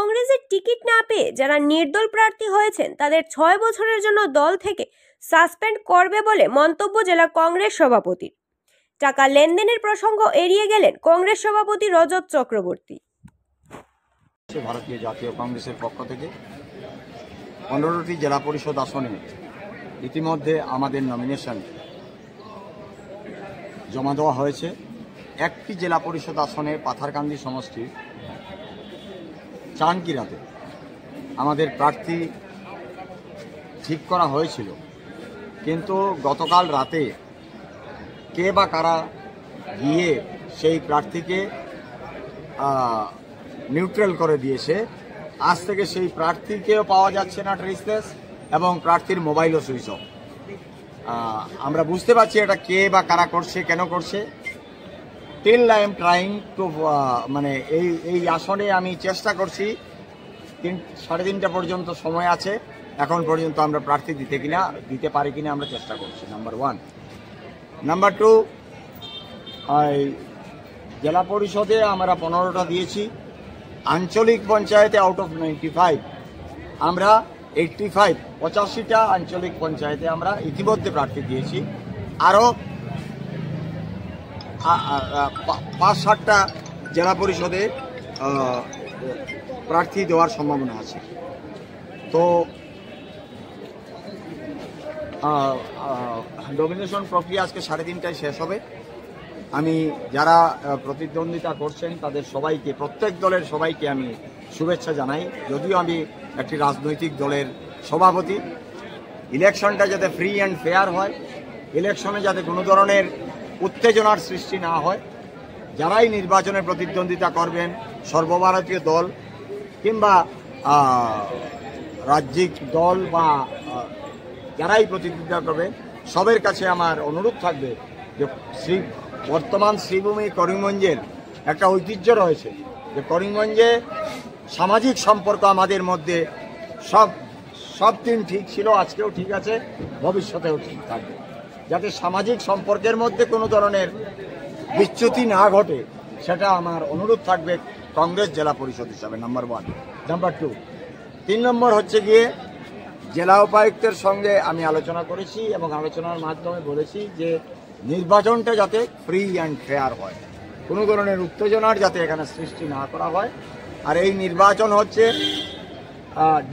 কংগ্রেসের টিকিট না পেয়ে যারা নির্দল প্রার্থী হয়েছেন তাদের 6 বছরের জন্য দল থেকে সাসপেন্ড করবে বলে মন্তব্য জেলা কংগ্রেস সভাপতির। টাকা লেনদেনের প্রসঙ্গ এড়িয়ে গেলেন কংগ্রেস সভাপতি রজত চক্রবর্তী। ভারতীয় জাতীয় কংগ্রেসের পক্ষ থেকে 15টি জেলা পরিষদ আসনে ইতিমধ্যে আমাদের নমিনেশন জমা দেওয়া হয়েছে। একটি জেলা পরিষদ আসনে পাথারকান্দি সমষ্টি চানকিরাতে আমাদের প্রার্থী ঠিক করা হয়েছিল, কিন্তু গতকাল রাতে কে বা কারা গিয়ে সেই প্রার্থীকে নিউট্রাল করে দিয়েছে। আজ থেকে সেই প্রার্থীকেও পাওয়া যাচ্ছে না ট্রেসলেস, এবং প্রার্থীর মোবাইলও সুইচ অফ। আমরা বুঝতে পারছি এটা কে বা কারা করছে, কেন করছে। Till I am trying to মানে এই আসনে আমি চেষ্টা করছি, 3:30 পর্যন্ত সময় আছে। এখন পর্যন্ত আমরা প্রার্থী দিতে পারি কিনা আমরা চেষ্টা করছি, নাম্বার 1। নাম্বার 2, জেলা পরিষদে আমরা 15টা দিয়েছি। আঞ্চলিক পঞ্চায়েতে আউট অফ 95 আমরা 85টা আঞ্চলিক পঞ্চায়েতে আমরা ইতিমধ্যে প্রার্থী দিয়েছি। আরও 5-7টা জেলা পরিষদে প্রার্থী দেওয়ার সম্ভাবনা আছে। তো নমিনেশন প্রক্রিয়া আজকে 3:30টায় শেষ হবে। আমি যারা প্রতিদ্বন্দ্বিতা করছেন তাদের সবাইকে, প্রত্যেক দলের সবাইকে আমি শুভেচ্ছা জানাই। যদিও আমি একটি রাজনৈতিক দলের সভাপতি, ইলেকশনটা যাতে ফ্রি অ্যান্ড ফেয়ার হয়, ইলেকশনে যাতে কোনো ধরনের উত্তেজনার সৃষ্টি না হয়, যারাই নির্বাচনে প্রতিদ্বন্দ্বিতা করবেন, সর্বভারতীয় দল কিংবা রাজ্যিক দল বা যারাই প্রতিদ্বন্দ্বিতা করবেন, সবের কাছে আমার অনুরোধ থাকবে যে বর্তমান শ্রীভূমি করিমগঞ্জের একটা ঐতিহ্য রয়েছে, যে করিমগঞ্জে সামাজিক সম্পর্ক আমাদের মধ্যে সব দিন ঠিক ছিল, আজকেও ঠিক আছে, ভবিষ্যতেও ঠিক থাকবে। যাতে সামাজিক সম্পর্কের মধ্যে কোনো ধরনের বিচ্যুতি না ঘটে, সেটা আমার অনুরোধ থাকবে কংগ্রেস জেলা পরিষদ হিসাবে, নাম্বার 1। নাম্বার 2, 3 নম্বর হচ্ছে গিয়ে জেলা উপায়ুক্তের সঙ্গে আমি আলোচনা করেছি এবং আলোচনার মাধ্যমে বলেছি যে নির্বাচনটা যাতে ফ্রি অ্যান্ড ফেয়ার হয়, কোনো ধরনের উত্তেজনার যাতে এখানে সৃষ্টি না করা হয়। আর এই নির্বাচন হচ্ছে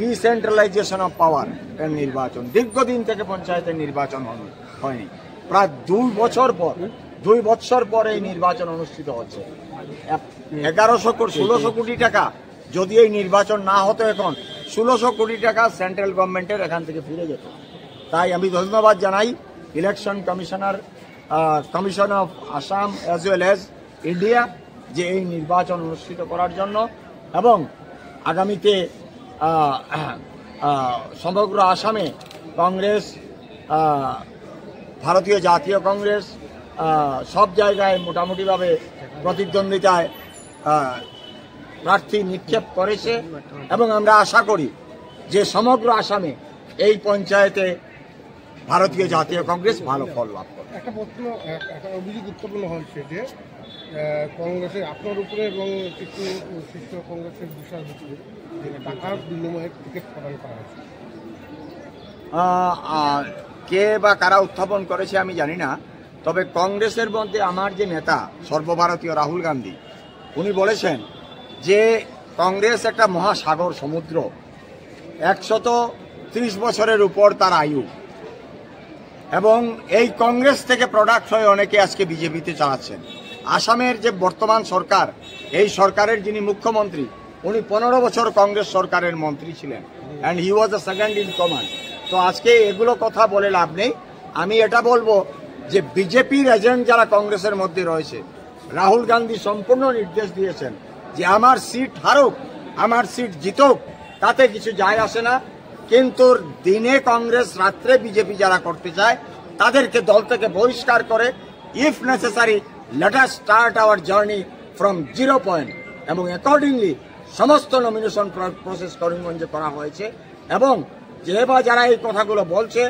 ডিসেন্ট্রালাইজেশন অফ পাওয়ার এর নির্বাচন। দীর্ঘদিন থেকে পঞ্চায়েতের নির্বাচন হয়নি, প্রায় 2 বছর পর এই নির্বাচন অনুষ্ঠিত হচ্ছে। 1600 কোটি টাকা যদি এই নির্বাচন না হতো, এখন 1600 কোটি টাকা সেন্ট্রাল গভর্নমেন্টের এখান থেকে ফিরে যেত। তাই আমি ধন্যবাদ জানাই election commission of Assam as well as India যে এই নির্বাচন অনুষ্ঠিত করার জন্য, এবং আগামীতে সমগ্র আসামে কংগ্রেস, ভারতীয় জাতীয় কংগ্রেস সব জায়গায় মোটামুটিভাবে প্রতিদ্বন্দ্বিতায় প্রার্থী নিক্ষেপ করেছে, এবং আমরা আশা করি যে সমগ্র আসামে এই পঞ্চায়েতে ভারতীয় জাতীয় কংগ্রেস ভালো ফল লাভ করে। একটা অভিযোগ উত্থাপন হয়েছে যে কংগ্রেসের আপনার উপরে এবং কিছু শীর্ষ কংগ্রেসের বিষয়বস্তু টাকার বিনিময়ে টিকিট প্রদান করা হয়েছে। কে বা কারা উত্থাপন করেছে আমি জানি না, তবে কংগ্রেসের মধ্যে আমার যে নেতা সর্বভারতীয় রাহুল গান্ধী, উনি বলেছেন যে কংগ্রেস একটা মহাসাগর, সমুদ্র, 130 বছরের উপর তার আয়ু, এবং এই কংগ্রেস থেকে প্রোডাক্ট হয়ে অনেকে আজকে বিজেপিতে চালাচ্ছেন। আসামের যে বর্তমান সরকার, এই সরকারের যিনি মুখ্যমন্ত্রী, উনি 15 বছর কংগ্রেস সরকারের মন্ত্রী ছিলেন, and he was the second in command. তো আজকে এগুলো কথা বলে লাভ নেই। আমি এটা বলবো যে বিজেপির এজেন্ট যারা কংগ্রেসের মধ্যে রয়েছে, রাহুল গান্ধী সম্পূর্ণ নির্দেশ দিয়েছেন যে আমার সিট হারুক, আমার সিট জিতুক, তাতে কিছু যায় আসে না, কিন্তু দিনে কংগ্রেস, রাত্রে বিজেপি যারা করতে চায় তাদেরকে দল থেকে বহিষ্কার করে, if necessary let us start our journey from 0 point. এবং অ্যাকর্ডিংলি সমস্ত নমিনেশন প্রসেস করিমগঞ্জে করা হয়েছে, এবং যে বা যারা এই কথাগুলো বলছে,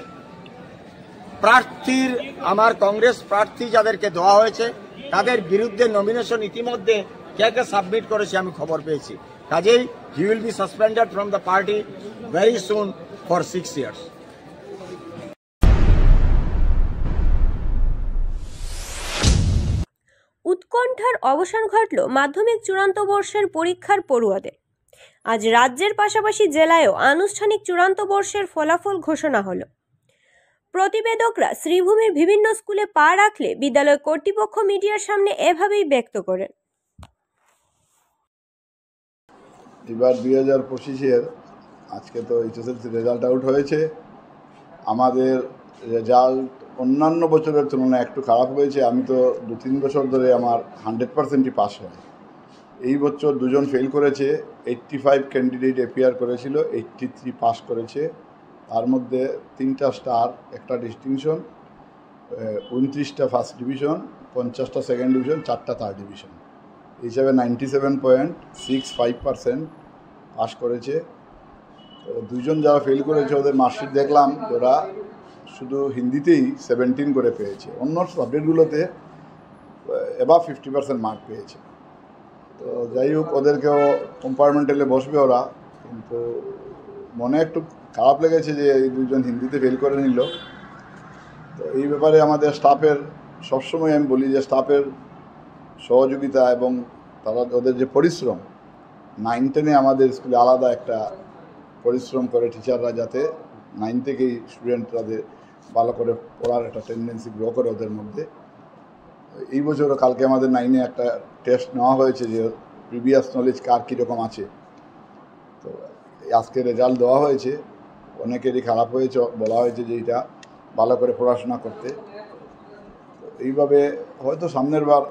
প্রার্থীর, আমার কংগ্রেস প্রার্থী যাদেরকে দেওয়া হয়েছে তাদের বিরুদ্ধে নমিনেশন ইতিমধ্যে কে সাবমিট করেছে আমি খবর পেয়েছি। কাজেই he will be suspended from the party very soon for 6 years. উৎকণ্ঠার অবসান ঘটল মাধ্যমিক চূড়ান্ত বর্ষের পরীক্ষার পড়ুয়াদের। আজ রাজ্যের পাশাপাশি জেলায়ও আনুষ্ঠানিক চূড়ান্ত বর্ষের ফলাফল ঘোষণা হলো। প্রতিবেদকরা শ্রীভূমির বিভিন্ন স্কুলে পা রাখলে বিদ্যালয় কর্তৃপক্ষ মিডিয়ার সামনে এভাবেই ব্যক্ত করেন। এবার 2025-এর আজকে তো এইচএসএলসি রেজাল্ট আউট হয়েছে। আমাদের রেজাল্ট অন্যান্য বছরের তুলনায় একটু খারাপ হয়েছে। আমি তো 2-3 বছর ধরে আমার 100%ই পাস হয়। এই বছর দুজন ফেল করেছে। 85 ক্যান্ডিডেট অ্যাপিয়ার করেছিল, 83 পাস করেছে। তার মধ্যে 3টা স্টার, একটা ডিস্টিংশন, 29টা ফার্স্ট ডিভিশন, 50টা সেকেন্ড ডিভিশন, 4টা থার্ড ডিভিশন, এই হিসাবে 97.65% পাস করেছে। তো দুজন যারা ফেল করেছে ওদের মার্কশিট দেখলাম, ওরা শুধু হিন্দিতেই 17 করে পেয়েছে, অন্য সাবজেক্টগুলোতে এবার 50% মার্ক পেয়েছে। তো যাই হোক, ওদেরকেও কম্পার্টমেন্টালে বসবে ওরা, কিন্তু মনে একটু খারাপ লেগেছে যে এই দুজন হিন্দিতে ফেল করে নিল। তো এই ব্যাপারে আমাদের স্টাফের, সবসময় আমি বলি যে স্টাফের সহযোগিতা এবং তারা ওদের যে পরিশ্রম, 9-10-এ আমাদের স্কুলে আলাদা একটা পরিশ্রম করে টিচাররা, যাতে 9 থেকেই স্টুডেন্টরাদের ভালো করে পড়ার একটা টেন্ডেন্সি গ্রো করে ওদের মধ্যে। এই বছরও কালকে আমাদের 9-এ একটা টেস্ট নেওয়া হয়েছে যে প্রিভিয়াস নলেজ কার কীরকম আছে। তো আজকে রেজাল্ট দেওয়া হয়েছে, অনেকেরই খারাপ হয়েছে, বলা হয়েছে যে এটা ভালো করে পড়াশোনা করতে। তো এইভাবে হয়তো সামনের বার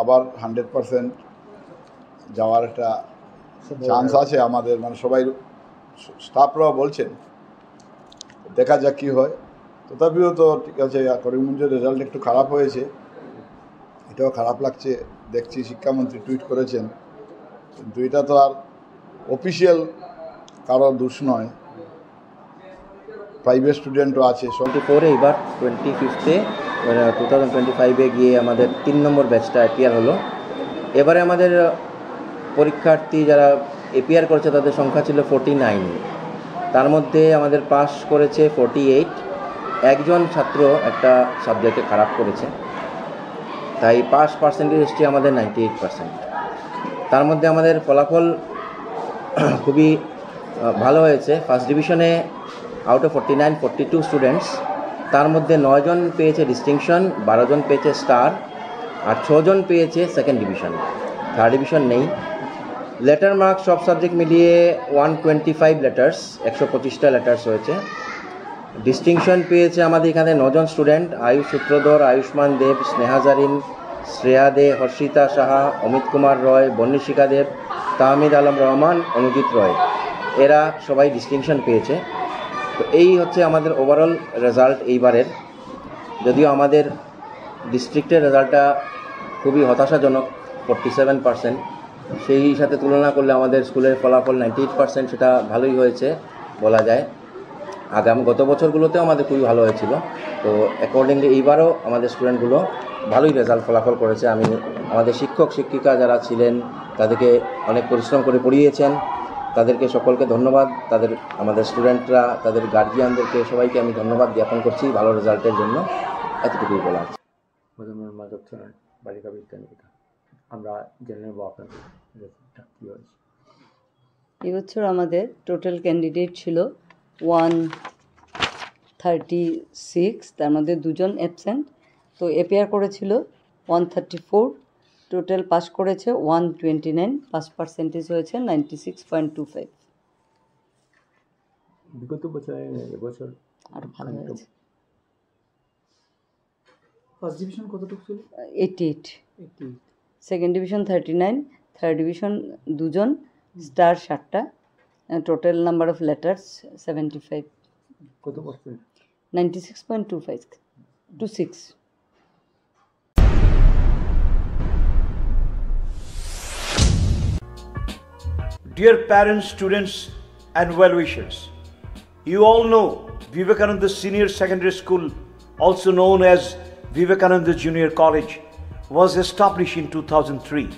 আবার 100% যাওয়ার একটা চান্স আছে আমাদের, মানে সবাই স্টাফরাও বলছেন, দেখা যাক কী হয়। তথাপিও তো ঠিক আছে, করিমগঞ্জের রেজাল্ট একটু খারাপ হয়েছে, এটাও খারাপ লাগছে। দেখছি শিক্ষামন্ত্রী টুইট করেছেন, কিন্তু এটা তো আর অফিসিয়াল কারো দোষ নয়, প্রাইভেট স্টুডেন্টও আছে। 24-এ এবার 25-এ 2025-এ গিয়ে আমাদের 3 নম্বর ব্যাচটা অ্যাপিয়ার হলো। এবারে আমাদের পরীক্ষার্থী যারা অ্যাপিয়ার করেছে তাদের সংখ্যা ছিল 49। তার মধ্যে আমাদের পাস করেছে 48। একজন ছাত্র একটা সাবজেক্টে খারাপ করেছে, তাই পাস পার্সেন্টেজ এসছে আমাদের 98%। তার মধ্যে আমাদের ফলাফল খুবই ভালো হয়েছে। ফার্স্ট ডিভিশনে আউট অফ 49, 42 স্টুডেন্টস, তার মধ্যে 9 জন পেয়েছে ডিস্টিংশন, 12 জন পেয়েছে স্টার, আর 6 জন পেয়েছে সেকেন্ড ডিভিশন। থার্ড ডিভিশন নেই। লেটার মার্কস সব সাবজেক্ট মিলিয়ে 125 লেটার্স, 125টা লেটার্স হয়েছে। ডিস্টিংশন পেয়েছে আমাদের এখানে 9 জন স্টুডেন্ট: আয়ুষ সূত্রধর, আয়ুষ্মান দেব, স্নেহা জারিন, শ্রেয়া দে, হর্ষিতা সাহা, অমিত কুমার রয়, বন্নিশিকা দেব, তাহমিদ আলম রহমান, অনুজিৎ রয়, এরা সবাই ডিস্টিংশন পেয়েছে। তো এই হচ্ছে আমাদের ওভারঅল রেজাল্ট এইবারের। যদিও আমাদের ডিস্ট্রিক্টের রেজাল্টটা খুবই হতাশাজনক, 47%, সেই সাথে তুলনা করলে আমাদের স্কুলের ফলাফল 98%, সেটা ভালোই হয়েছে বলা যায়। গত বছরগুলোতেও আমাদের খুবই ভালো হয়েছিল। তো অ্যাকর্ডিংলি এইবারও আমাদের স্টুডেন্টগুলো ভালোই রেজাল্ট ফলাফল করেছে। আমি আমাদের শিক্ষক শিক্ষিকা যারা ছিলেন তাদেরকে অনেক পরিশ্রম করে পড়িয়েছেন, তাদেরকে সকলকে ধন্যবাদ। আমাদের স্টুডেন্টরা, তাদের গার্জিয়ানদেরকে সবাইকে আমি ধন্যবাদ জ্ঞাপন করছি ভালো রেজাল্টের জন্য। এতটুকুই বলা আছে। বালিকা বিদ্যানিকেতন, আমরা জেনে নেব আপনাদের রেজাল্টটা কী হয়েছে। এবছর আমাদের টোটাল ক্যান্ডিডেট ছিল 136, তার মধ্যে 2 জন অ্যাবসেন্ট। তো অ্যাপিয়ার করেছিল 134, টোটাল পাস করেছে 129, পাস পার্সেন্টেজ হয়েছে 96.25। বিগত বছরে এবছর আরও ভালো হয়েছে। ফার্স্ট ডিভিশন কতটুকু ছিল? 88, সেকেন্ড ডিভিশন 39, থার্ড ডিভিশন 2 জন, স্টার 7টা, টোটাল নাম্বার অফ লেটার্স 75। কত percent? 96.26। Dear parents, students, and well-wishers, you all know Vivekananda Senior Secondary School, also known as Vivekananda Junior College, was established in 2003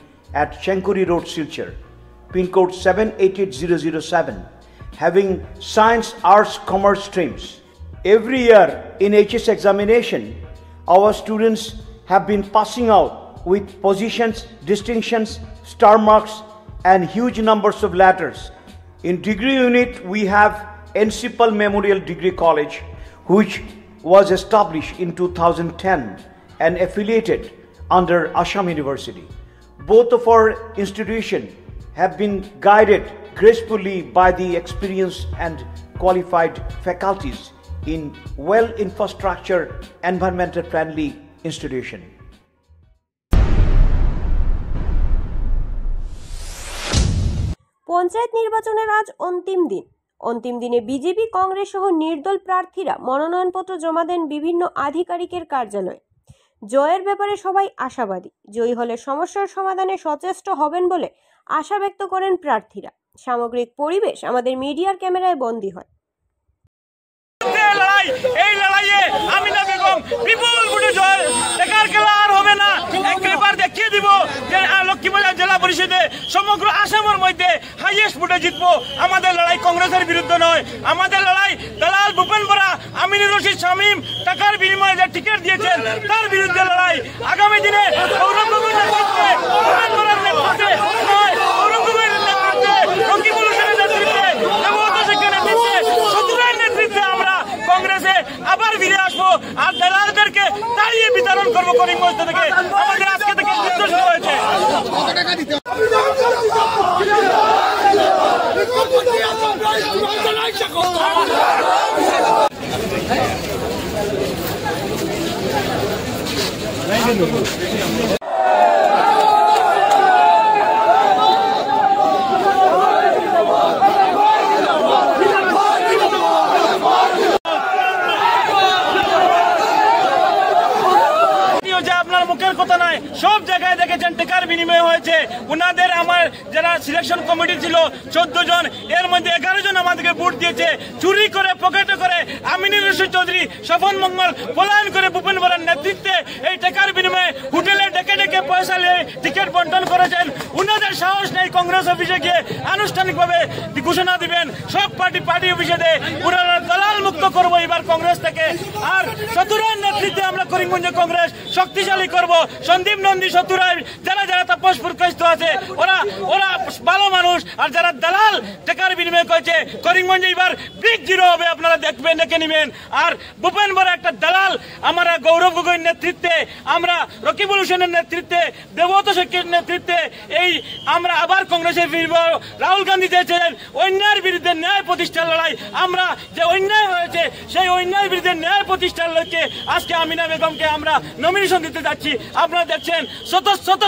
at Chenkuri Road, Silchar. pin code 788007, having science, arts, commerce streams. Every year in HS examination, our students have been passing out with positions, distinctions, star marks, and huge numbers of letters. In degree unit, we have Encipal Memorial Degree College, which was established in 2010 and affiliated under Assam University. Both of our institutions have been guided gracefully by the experienced and qualified faculties in well-infrastructure, environmental-friendly institution. Panchayat নির্বাচনের আজ অন্তিম দিনে BJP, Congress সহ নির্দল প্রার্থীরা মনোনয়নপত্র জমা দেন বিভিন্ন আধিকারিকের কার্যালয়ে। জয়ের ব্যাপারে সবাই আশাবাদী। জয়ী হলে সমস্যার সমাধানে সচেষ্ট হবেন বলে আশা ব্যক্ত করেন প্রার্থীরা। সামগ্রিক পরিবেশ আমাদের মিডিয়ার ক্যামেরায় বন্দী হয়। এই লড়াইয়ে আমিনা বেগম বিপুল ভোটে জয়, একার খেলা আর হবে না। একবার দেখিয়ে দিব যে লক্ষ্মীবাজার জেলা পরিষদে সমগ্র আসামের মধ্যে হাইয়েস্ট ভোটে জিতবো। আমাদের লড়াই কংগ্রেসের বিরুদ্ধে নয়, আমাদের লড়াই দালাল ভূপেন বরা, আমিনুর রশিদ শামীম টাকার বিনিময়ে যে টিকিট দিয়েছেন তার বিরুদ্ধে লড়াই। আগামী দিনে গৌরব গগৈর নেতৃত্বে, ভূপেন বরার নেতৃত্বে নয়, গৌরব গগৈর নেতৃত্বে, রকিবুল হোসেনের নেতৃত্বে, দেবব্রত সেনের নেতৃত্বে, শত্রুরের নেতৃত্বে আমরা কংগ্রেসে আবার ফিরে আসবো আর দালালদেরকে তাড়িয়ে বিতরণ করবো করিমগঞ্জ থেকে। আমাদের আজকে থেকে যুদ্ধ শুরু হয়েছে। কথা নয়, সব জায়গায় দেখেছেন টাকার বিনিময় হয়েছে। উনাদের আমার যারা সিলেকশন কমিটি ছিল 14 জন, এর মধ্যে 11 জন আমাদেরকে ভোট দিয়েছে। চুরি করে, পকেটে করে আমিনুর রশিদ চৌধুরী, স্বপন মঙ্গল পলায়ন করে ভূপেন বরার নেতৃত্বে এই টাকার বিনিময়ে হোটেলে ডেকে ডেকে পয়সা নিয়ে টিকিট বন্টন করেছেন। উনাদের সাহস নেই কংগ্রেস অফিসে গিয়ে আনুষ্ঠানিকভাবে ঘোষণা দিবেন। সব পার্টি অফিসে দেয় উনারা দালাল মুক্ত করবো এবার কংগ্রেস থেকে। আর শত্রুরের নেতৃত্বে আমরা করিমগঞ্জে কংগ্রেস শক্তিশালী করব। সন্দীপ নন্দী শত্রুরাই যারা যারা তাপস পুরকাস্ত আছে ওরা ভালো মানুষ, আর যারা দালাল টাকার বিনিময় করেছে করিমগঞ্জে এবার বিগ জিরো হবে, আপনারা দেখবেন, দেখে নিবেন। আর ভূপেন বরা একটা দালাল। আমরা গৌরব গগৈর নেতৃত্বে, আমরা রকিবুল হোসেনের নেতৃত্বে, দেবব্রত সেনের নেতৃত্বে এই আমরা আবার কংগ্রেসে ফিরব। রাহুল গান্ধী চেয়েছিলেন অন্যায়ের বিরুদ্ধে ন্যায় প্রতিষ্ঠার লড়াই। আমরা যে অন্যায় হয়েছে সেই অন্যায়ের বিরুদ্ধে ন্যায় প্রতিষ্ঠার লক্ষ্যে আজকে আমিনা বেগমকে আমরা নমিনেশন দিতে যাচ্ছি। আপনারা দেখছেন শত শত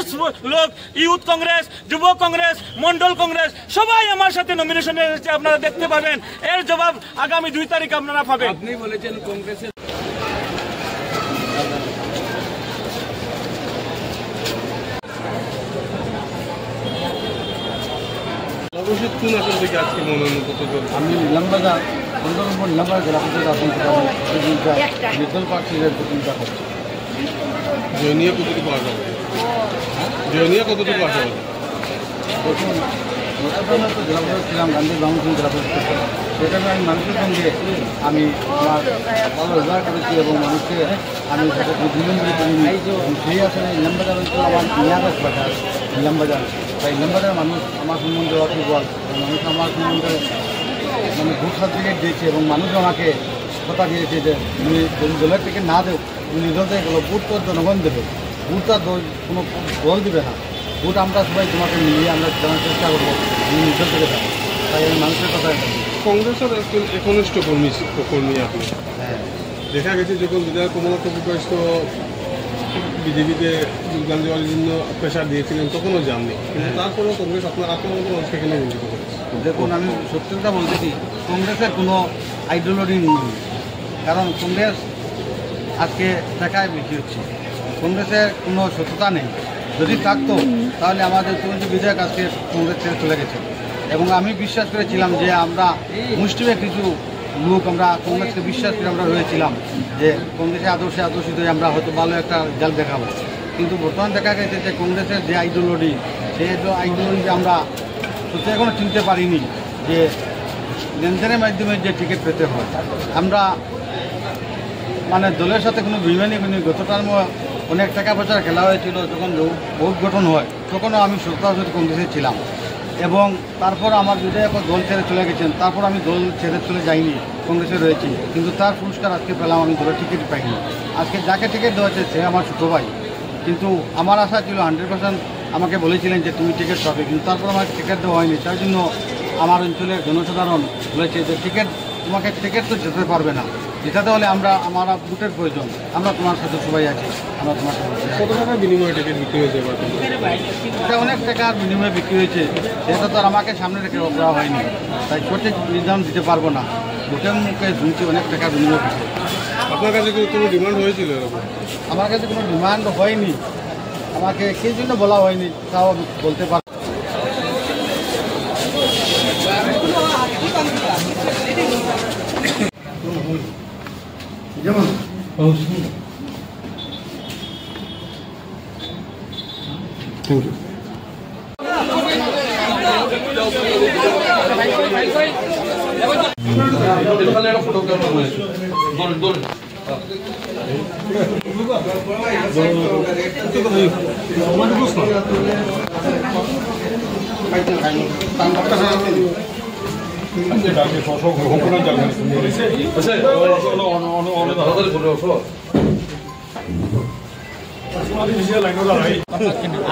লোক, ইউথ কংগ্রেস, যুব কংগ্রেস, মন্ডল কংগ্রেস সবাই আমার সাথে নমিনেশনে এসেছে। আপনারা দেখতে পাবেন, এর জবাব আগামী 2 তারিখ আপনারা পাবেন। আপনি বলেছেন কংগ্রেসের অবশ্যই কোন আসন থেকে আজকে মনোনয়নপত্র চলছে? আমি নিলামবাজার নিলামবাজার জেলা পরিষদ আসন থেকে নির্দল প্রার্থীদের প্রতিযোগিতা করছি। জয়নিয়া কতটুকু আসা হবে? জয়নিয়া কতটুকু আসা হবে? দেখুন, গতকাল তো জেলা পরিষদ ছিলাম, গান্ধী ব্রাহ্মণ জেলা পরিষদ। সেখানে আমি মানুষের সঙ্গে আমি আমার ভালো ব্যবহার করেছি এবং মানুষকে আমি সাথে দুজনকে করিনি। সেই আসনে নিলামবাজার হয়েছিল আমার নিয়ারস বাজার নিলামবাজার। তাই নিলামবাজার মানুষ আমার সম্বন্ধে অতি বল, মানুষ আমার সম্বন্ধে মানে ভোট সার্টিফিকেট দিয়েছে এবং মানুষ আমাকে কথা দিয়েছে যে তুমি যদি দলের থেকে না দেও, তুমি নির্দল থেকে গেলো, ভোট তো জনগণ দেবে, ভোট তার কোনো দল দেবে না। ভোট আমরা সবাই তোমাকে মিলিয়ে আমরা জানার চেষ্টা করবো তুমি নির্দল থেকে যাবো। তাই আমি মানুষের কথা কংগ্রেসের একজন একনিষ্ঠ কর্মী আপনি। হ্যাঁ, দেখা গেছে যখন বিধায়ক কমলাক্ষ বিকাশ বিজেপিতে যোগদান দেওয়ার জন্য প্রেশার দিয়েছিলেন তখনও যাননি, কিন্তু তারপরেও কংগ্রেস আপনার মতো মানুষকে কেন বঞ্চিত করেছে? দেখুন, আমি সত্যি কথা বলতেছি, কংগ্রেসের কোনো আইডিওলজি নেই। কারণ কংগ্রেস আজকে টাকায় বেশি হচ্ছে, কংগ্রেসের কোনো সত্যতা নেই। যদি থাকতো তাহলে আমাদের তুলসী বিধায়ক আজকে কংগ্রেস ছেড়ে চলে গেছে। এবং আমি বিশ্বাস করেছিলাম যে আমরা মুষ্টিমে কিছু লোক আমরা কংগ্রেসকে বিশ্বাস করে আমরা রয়েছিলাম যে কংগ্রেসের আদর্শে আদর্শিত হয়ে আমরা হয়তো ভালো একটা রেজাল্ট দেখাবো। কিন্তু বর্তমান দেখা গেছে যে কংগ্রেসের যে আইডিওলজি, সেই আইডিওলজি আমরা সত্যি এখনও চিনতে পারিনি যে লেনদেনের মাধ্যমে যে টিকিট পেতে হয়। আমরা মানে দলের সাথে কোনো বিমানি করিনি। গত টার্ম অনেক টাকা পয়সার খেলা হয়েছিল, যখন ভোট গঠন হয় তখনও আমি সত্যাসত্য কংগ্রেসে ছিলাম এবং তারপর আমার বিধায়ক দল ছেড়ে চলে গেছেন। তারপর আমি দল ছেড়ে চলে যাইনি, কংগ্রেসে রয়েছি, কিন্তু তার পুরস্কার আজকে পেলাম, আমি দলের টিকিট পাইনি। আজকে যাকে টিকিট দেওয়া হচ্ছে সে আমার ছোটো ভাই, কিন্তু আমার আশা ছিল 100% আমাকে বলেছিলেন যে তুমি টিকিট পাবে, কিন্তু তারপর আমাকে টিকিট দেওয়া হয়নি। তার জন্য আমার অঞ্চলের জনসাধারণ বলেছে যে তোমাকে টিকিট তো যেতে পারবে না, যেটাতে হলে আমরা ভোটের প্রয়োজন, আমরা তোমার সাথে সবাই আছি, আমরা তোমার সাথে। কত টাকার বিনিময়ে টিকিট বিক্রি হয়েছে? এটা অনেক টাকার বিনিময়ে বিক্রি হয়েছে, সেটা তো আর আমাকে সামনে রেখে করা হয়নি, তাই সঠিক নির্ধারণ দিতে পারবো না। ভোটের মুখে শুনছি অনেক টাকার বিনিময়ে বিক্রি। আপনার কাছে কোনো ডিমান্ড হয়েছিল? আমার কাছে কোনো ডিমান্ড হয়নি, আমাকে সেই জন্য বলা হয়নি, তাও বলতে পার। যেমন থ্যাংক ইউ।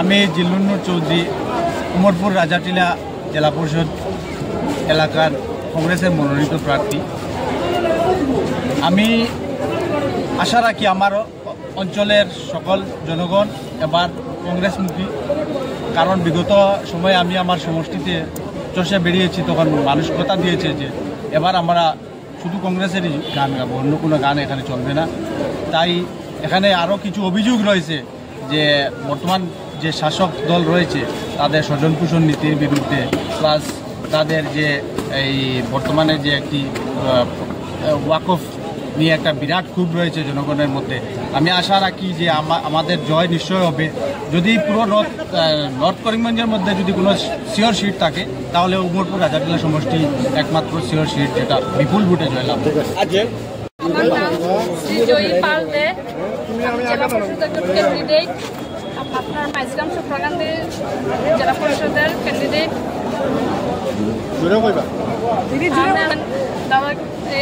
আমি জিল্লুন্নুর চৌধুরী, উমরপুর রাজাটিলা জেলা পরিষদ এলাকার কংগ্রেসের মনোনীত প্রার্থী। আমি আশা রাখি আমার অঞ্চলের সকল জনগণ এবার কংগ্রেসমুখী, কারণ বিগত সময়ে আমি আমার সমষ্টিতে চষে বেরিয়েছি, তখন মানুষ কথা দিয়েছে যে এবার আমরা শুধু কংগ্রেসেরই গান গাবো, অন্য কোনো গান এখানে চলবে না। তাই এখানে আরও কিছু অভিযোগ রয়েছে যে বর্তমান যে শাসক দল রয়েছে তাদের স্বজনপোষণ নীতির বিরুদ্ধে, প্লাস তাদের যে এই বর্তমানে যে একটি ওয়াকফ নিয়ে একটা বিরাট ক্ষোভ রয়েছে জনগণের মধ্যে। আমি আশা রাখি যে আমাদের জয় নিশ্চয় হবে। যদি পুরো নর্থ করিমগঞ্জের মধ্যে যদি কোনো শিওর সিট থাকে তাহলে উমরপুর রাজাটিলা সমষ্টি একমাত্র শিওর সিট, যেটা বিপুল ভোটে জয়লাভ। আমার নাম শ্রীজয়ী পাল দে, আমি জেলা পরিষদের ক্যান্ডিডেট। আপনার মাইজগ্রাম সুপ্রাকান্দি জেলা পরিষদের ক্যান্ডিডেট। দাদা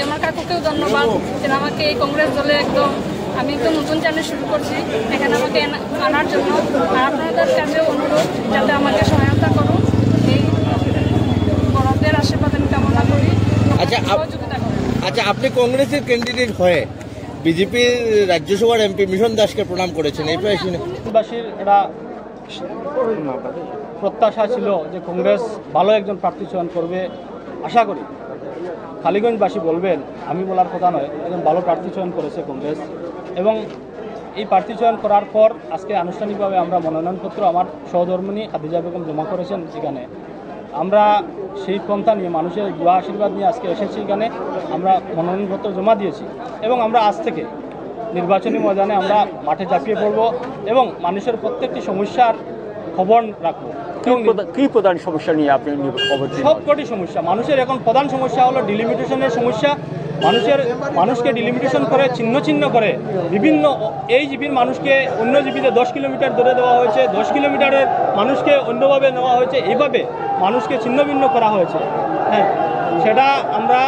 আমার কাকুকেও ধন্যবাদ যে আমাকে এই কংগ্রেস দলে আমি একদম নতুন জার্নি শুরু করছি, এখানে আমাকে আনার জন্য। আর আপনাদের কাছেও অনুরোধ যাতে আমাকে সহায়তা করুন, এই বড়দের আশীর্বাদ আমি কামনা করি, সহযোগিতা করুন। আচ্ছা, আপনি কংগ্রেসের ক্যান্ডিডেট হয়ে বিজেপির রাজ্যসভার এমপি মিশন দাসকে প্রণাম করেছেন, এই বাসীর এটা প্রত্যাশা ছিল যে কংগ্রেস ভালো একজন প্রার্থী চয়ন করবে। আশা করি খালিগঞ্জবাসী বলবেন, আমি বলার কথা নয়, একজন ভালো প্রার্থী চয়ন করেছে কংগ্রেস। এবং এই প্রার্থী চয়ন করার পর আজকে আনুষ্ঠানিকভাবে আমরা মনোনয়নপত্র আমার সহধর্মিণী খাদিজা বেগম জমা করেছেন এখানে। আমরা সেই পন্থা নিয়ে মানুষের দোয়া আশীর্বাদ নিয়ে আজকে এসেছি এখানে, আমরা মনোনয়নপত্র জমা দিয়েছি এবং আমরা আজ থেকে নির্বাচনী ময়দানে আমরা মাঠে ঝাঁপিয়ে পড়ব এবং মানুষের প্রত্যেকটি সমস্যার খবর রাখবো। কি প্রধান সমস্যা নিয়ে আপনি? সবকটি সমস্যা। মানুষের এখন প্রধান সমস্যা হলো ডিলিমিটেশনের সমস্যা। মানুষকে ডিলিমিটেশন করে ছিন্ন করে বিভিন্ন এই জিপির মানুষকে অন্য জিপিতে 10 কিলোমিটার দূরে দেওয়া হয়েছে, 10 কিলোমিটারের মানুষকে অন্যভাবে নেওয়া হয়েছে, এইভাবে মানুষকে ছিন্ন করা হয়েছে। হ্যাঁ, সেটা আমরা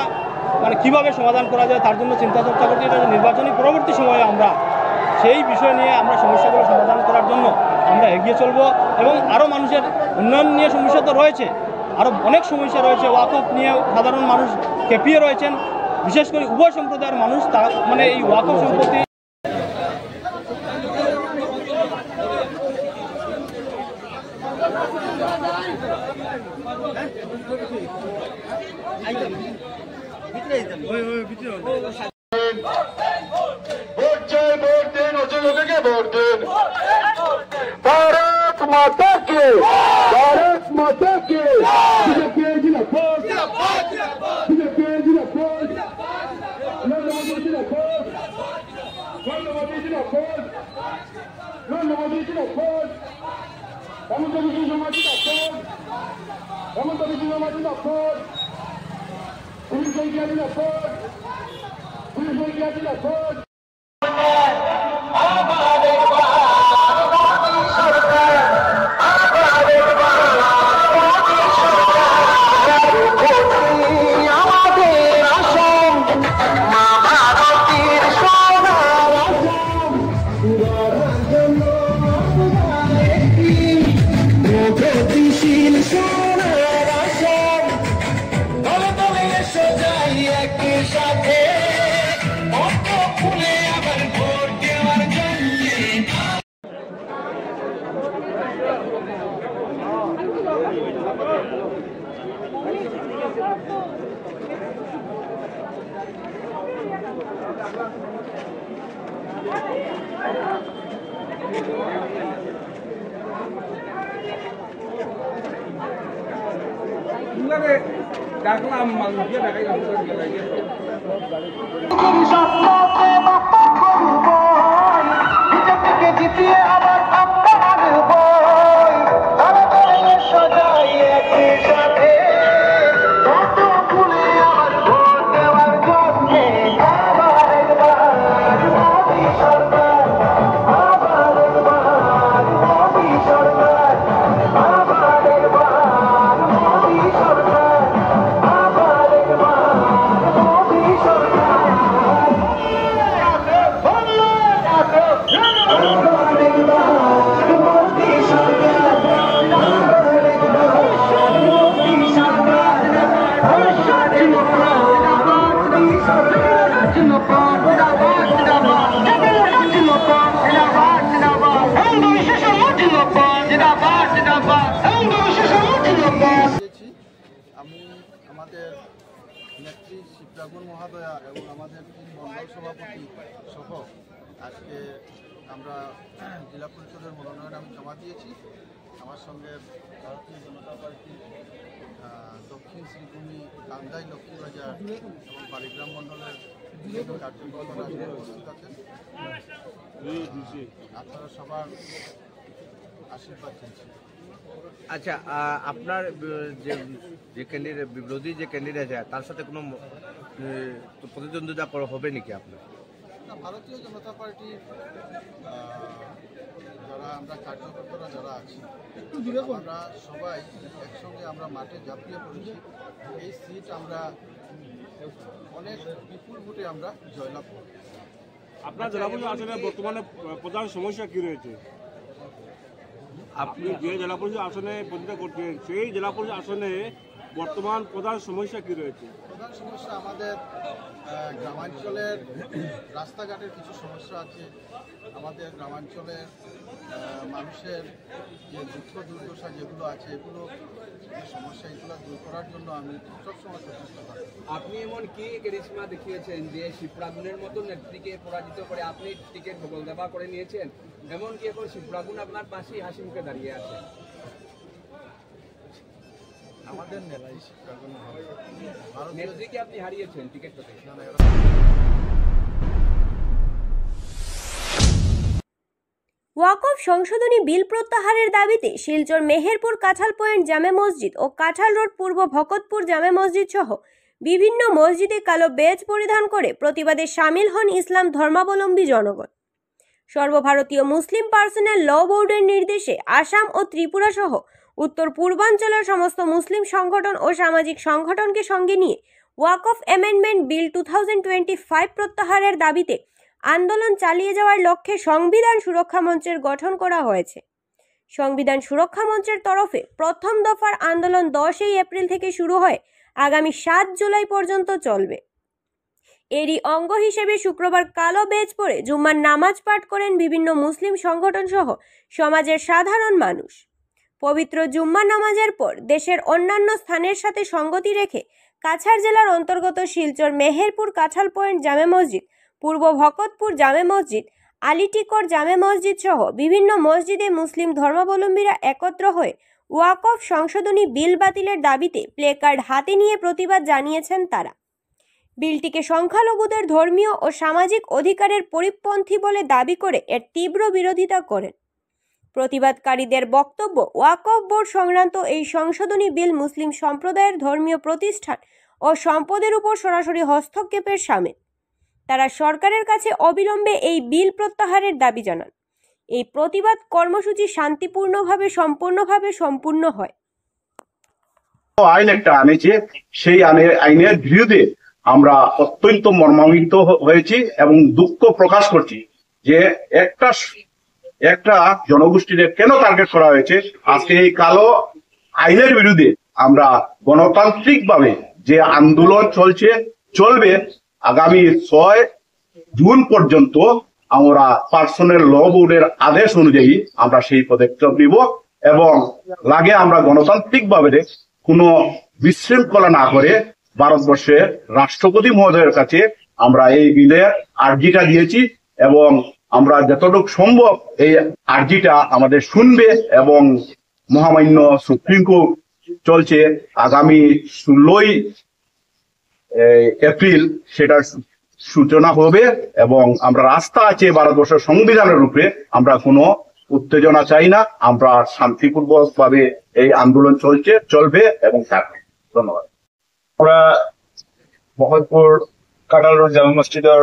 কীভাবে সমাধান করা যায় তার জন্য চিন্তা চর্চা করছি। এটা নির্বাচনী পরবর্তী সময়ে আমরা সেই বিষয় নিয়ে আমরা সমস্যাগুলো সমাধান করার জন্য আমরা এগিয়ে চলব। এবং আরও মানুষের উন্নয়ন নিয়ে সমস্যা তো রয়েছে, আরও অনেক সমস্যা রয়েছে। ওয়াকফ নিয়ে সাধারণ মানুষ খেপিয়ে রয়েছেন, বিশেষ করে উভয় সম্প্রদায়ের মানুষ। এই ওয়াকফ সম্পত্তি भारत माता के बीजेपी जिंदाबाद, बीजेपी जिंदाबाद, नरेंद्र मोदी जिंदाबाद, नरेंद्र मोदी जिंदाबाद, नरेंद्र मोदी जिंदाबाद, হেমন্ত বিশ্ব শর্মা জিন্দাবাদ, পুলিশ শইকিয়া জিন্দাবাদ, পুলিশ শইকিয়া জিন্দাবাদ। ডাকলাম মানুষকে দেখাই জিতিয়ে আবার আমি আমাদের নেত্রী শিবরাগুন মহাদয়া এবং আমাদের 3 মণ্ডল সভাপতি সহ আজকে আমরা জেলা পরিষদের মনোনয়ন আমি জমা দিয়েছি। আমার সঙ্গে ভারতীয় জনতা পার্টি দক্ষিণ শ্রীভূমি কান্দাই লক্ষ্মীবাজার এবং বালিগ্রাম মণ্ডলের বিভিন্ন কার্যকর্তারা উপস্থিত আছেন। আপনারা সবার আশীর্বাদ চাইছি। আচ্ছা, আপনার যে ক্যান্ডিডেট বিরোধী যে ক্যান্ডিডেট আছে তার সাথে কোনো প্রতিদ্বন্দ্বিতা হবে নাকি আপনার? ভারতীয় জনতা পার্টির যারা আমরা কার্যকর্তারা যারা আছি আমরা সবাই একসঙ্গে আমরা মাঠে ঝাঁপিয়ে পড়েছি। এই সিট আমরা অনেক বিপুল ভোটে আমরা জয়লাভ করব। আপনার জেলা পরিষদ আসনে বর্তমানে প্রধান সমস্যা কি রয়েছে? আপনি যে জেলা পরিষদ আসনে প্রতিষ্ঠা করছেন সেই জেলা পরিষদ আসনে বর্তমান প্রধান সমস্যা কি রয়েছে? প্রধান সমস্যা আমাদের গ্রামাঞ্চলের রাস্তাঘাটের কিছু সমস্যা আছে। আমাদের গ্রামাঞ্চলের মানুষের যে দুঃখ দুর্দশা যেগুলো আছে এগুলো সমস্যা এগুলো দূর করার জন্য আমি সবসময় সচেষ্ট থাকি। আপনি এমন কি ক্যারিশমা দেখিয়েছেন যে শিবরাগুনের মতো নেত্রীকে পরাজিত করে আপনি টিকিট বদলদেবা করে নিয়েছেন, এমনকি এখন শিবরাগুন আপনার পাশেই হাসি মুখে দাঁড়িয়ে আছে। আমাদের নেত্রী শিবরাগুন নেত্রীকে আপনি হারিয়েছেন টিকিট পেতে। ওয়াকফ সংশোধনী বিল প্রত্যাহারের দাবিতে শিলচর মেহেরপুর কাঁঠাল পয়েন্ট জামে মসজিদ ও কাঁঠাল রোড পূর্ব ভকতপুর জামে মসজিদ সহ বিভিন্ন মসজিদে কালো বেজ পরিধান করে প্রতিবাদে সামিল হন ইসলাম ধর্মাবলম্বী জনগণ। সর্বভারতীয় মুসলিম পার্সোনাল ল বোর্ডের নির্দেশে আসাম ও ত্রিপুরা সহ উত্তর পূর্বাঞ্চলের সমস্ত মুসলিম সংগঠন ও সামাজিক সংগঠনকে সঙ্গে নিয়ে ওয়াকফ অ্যামেন্ডমেন্ট বিল 2025 প্রত্যাহারের দাবিতে আন্দোলন চালিয়ে যাওয়ার লক্ষ্যে সংবিধান সুরক্ষা মঞ্চের গঠন করা হয়েছে। সংবিধান সুরক্ষা মঞ্চের তরফে প্রথম দফার আন্দোলন 10 এপ্রিল থেকে শুরু হয়ে আগামী 7 জুলাই পর্যন্ত চলবে। এরই অঙ্গ হিসেবে শুক্রবার কালো বেজ পরে জুম্মার নামাজ পাঠ করেন বিভিন্ন মুসলিম সংগঠন সহ সমাজের সাধারণ মানুষ। পবিত্র জুম্মা নামাজের পর দেশের অন্যান্য স্থানের সাথে সঙ্গতি রেখে কাছাড় জেলার অন্তর্গত শিলচর মেহেরপুর কাঁঠাল পয়েন্ট জামে মসজিদ, পূর্ব ভকতপুর জামে মসজিদ, আলিটিকর জামে মসজিদ সহ বিভিন্ন মসজিদে মুসলিম ধর্মাবলম্বীরা একত্র হয়ে ওয়াকফ সংশোধনী বিল বাতিলের দাবিতে প্লেকার্ড হাতে নিয়ে প্রতিবাদ জানিয়েছেন তারা। বিলটিকে সংখ্যালঘুদের ধর্মীয় ও সামাজিক অধিকারের পরিপন্থী বলে দাবি করে এর তীব্র বিরোধিতা করেন। প্রতিবাদকারীদের বক্তব্য, ওয়াকফ বোর্ড সংক্রান্ত এই সংশোধনী বিল মুসলিম সম্প্রদায়ের ধর্মীয় প্রতিষ্ঠান ও সম্পদের উপর সরাসরি হস্তক্ষেপের শামিল। তারা সরকারের কাছে অবিলম্বে এই বিল প্রত্যাহারের দাবি জানান। এই প্রতিবাদ কর্মসূচি শান্তিপূর্ণভাবে সম্পূর্ণ হয়। আইন একটা আনেছে, সেই আইনের বিরুদ্ধে আমরা অত্যন্ত মর্মান্বিত হয়েছি এবং দুঃখ প্রকাশ করছি যে একটা জনগোষ্ঠীর কেন টার্গেট করা হয়েছে। আজকে এই কালো আইনের বিরুদ্ধে আমরা গণতান্ত্রিক ভাবে যে আন্দোলন চলবে আগামী 6 জুন পর্যন্ত আমরা পার্সোনাল ল বোর্ডের আদেশ অনুযায়ী আমরা সেই পদক্ষেপ নিব এবং লাগে আমরা গণতান্ত্রিক ভাবে কোনো বিশৃঙ্খলা না করে ভারতবর্ষের রাষ্ট্রপতি মহোদয়ের কাছে আমরা এই বিলের আর্জিটা দিয়েছি এবং আমরা যতটুকু সম্ভব এই আর্জিটা আমাদের শুনবে এবং মহামান্য সুপ্রিম কোর্ট চলছে আগামী 16 এপ্রিল সেটার সূচনা হবে এবং আমরা রাস্তা আছে ভারতবর্ষের সংবিধানের উপরে। আমরা কোনো উত্তেজনা চাই না, আমরা শান্তিপূর্বক ভাবে এই আন্দোলন চলবে এবং থাকবে। ধন্যবাদ। আমরা মহলপুর কাটাল রোড জামা মসজিদের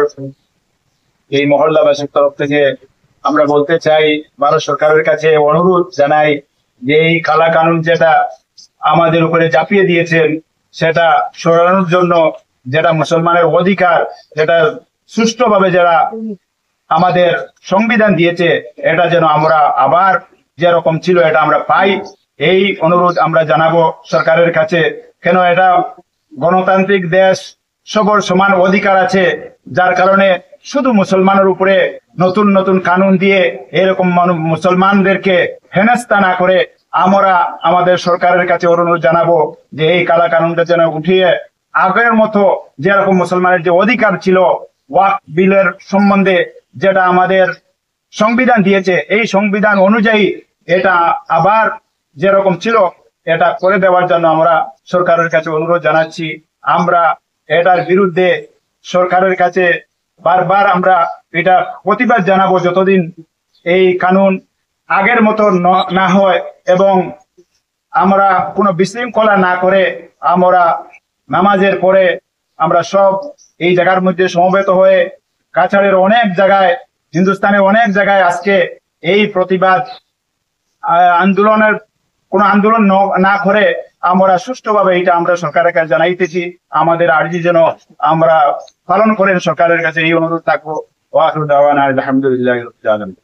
এই মহল্লাবাসীর তরফ থেকে আমরা বলতে চাই, ভারত সরকারের কাছে অনুরোধ জানাই যে এই কালা কানুন যেটা আমাদের উপরে চাপিয়ে দিয়েছেন সেটা সরানোর জন্য, যেটা মুসলমানের অধিকার, যেটা সুষ্ঠুভাবে যারা আমাদের সংবিধান দিয়েছে এটা যেন আমরা আবার যেরকম ছিল এটা আমরা পাই। এই অনুরোধ আমরা জানাবো সরকারের কাছে। কেন এটা গণতান্ত্রিক দেশ, সবার সমান অধিকার আছে, যার কারণে শুধু মুসলমানের উপরে নতুন নতুন কানুন দিয়ে এরকম মুসলমানদেরকে হেনস্থা না করে আমরা আমাদের সরকারের কাছে অনুরোধ জানাবো যে এই কালা কানুনটা যেন উঠিয়ে আগের মতো যেরকম মুসলমানের যে অধিকার ছিল ওয়াকফ বিলের সম্বন্ধে যেটা আমাদের সংবিধান দিয়েছে এই সংবিধান অনুযায়ী এটা আবার যেরকম ছিল এটা করে দেওয়ার জন্য আমরা সরকারের কাছে অনুরোধ জানাচ্ছি। আমরা এটার বিরুদ্ধে সরকারের কাছে বারবার আমরা এটা প্রতিবাদ জানাবো যতদিন এই কানুন আগের মতো না হয় এবং আমরা কোনো বিশৃঙ্খলা না করে আমরা নামাজের পরে আমরা সব এই জায়গার মধ্যে সমবেত হয়ে কাছাড়ের অনেক জায়গায়, হিন্দুস্তানের অনেক জায়গায় আজকে এই প্রতিবাদ আন্দোলনের কোনো আন্দোলন না করে আমরা সুষ্ঠুভাবে এটা আমরা সরকারের কাছে জানাইতেছি। আমাদের আর্জি যেন আমরা পালন করেন সরকারের কাছে এই অনুরোধ থাকবো। ওয়া আখিরু দাওয়ানা আলহামদুলিল্লাহি রাব্বিল আলামিন।